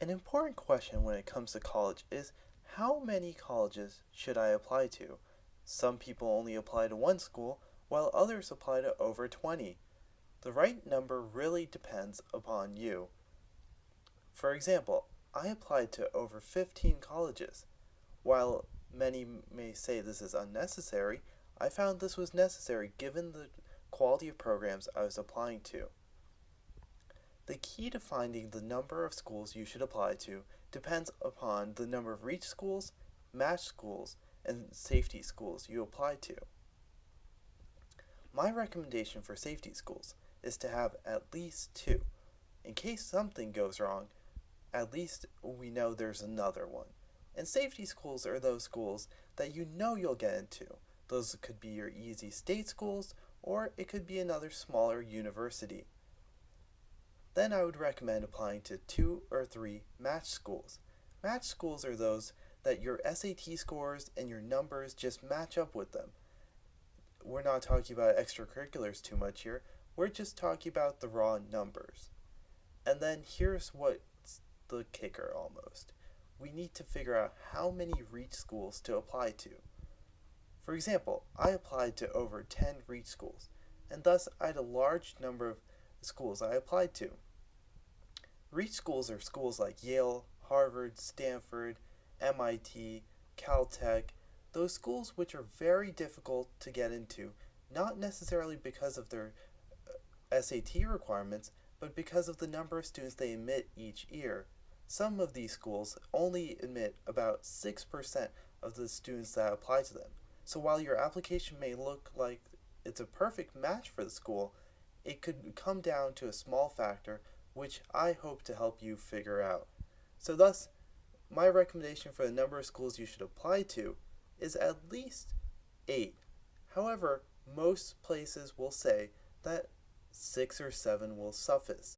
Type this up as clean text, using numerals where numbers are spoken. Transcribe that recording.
An important question when it comes to college is how many colleges should I apply to? Some people only apply to one school, while others apply to over 20. The right number really depends upon you. For example, I applied to over 15 colleges. While many may say this is unnecessary, I found this was necessary given the quality of programs I was applying to. The key to finding the number of schools you should apply to depends upon the number of reach schools, match schools, and safety schools you apply to. My recommendation for safety schools is to have at least two. In case something goes wrong, at least we know there's another one. And safety schools are those schools that you know you'll get into. Those could be your easy state schools, or it could be another smaller university. Then I would recommend applying to 2 or 3 match schools. Match schools are those that your SAT scores and your numbers just match up with them. We're not talking about extracurriculars too much here, we're just talking about the raw numbers. And then here's what's the kicker almost. We need to figure out how many reach schools to apply to. For example, I applied to over 10 reach schools, and thus I had a large number of schools I applied to. Reach schools are schools like Yale, Harvard, Stanford, MIT, Caltech, those schools which are very difficult to get into, not necessarily because of their SAT requirements, but because of the number of students they admit each year. Some of these schools only admit about 6% of the students that apply to them. So while your application may look like it's a perfect match for the school, it could come down to a small factor which I hope to help you figure out. So thus, my recommendation for the number of schools you should apply to is at least 8. However, most places will say that 6 or 7 will suffice.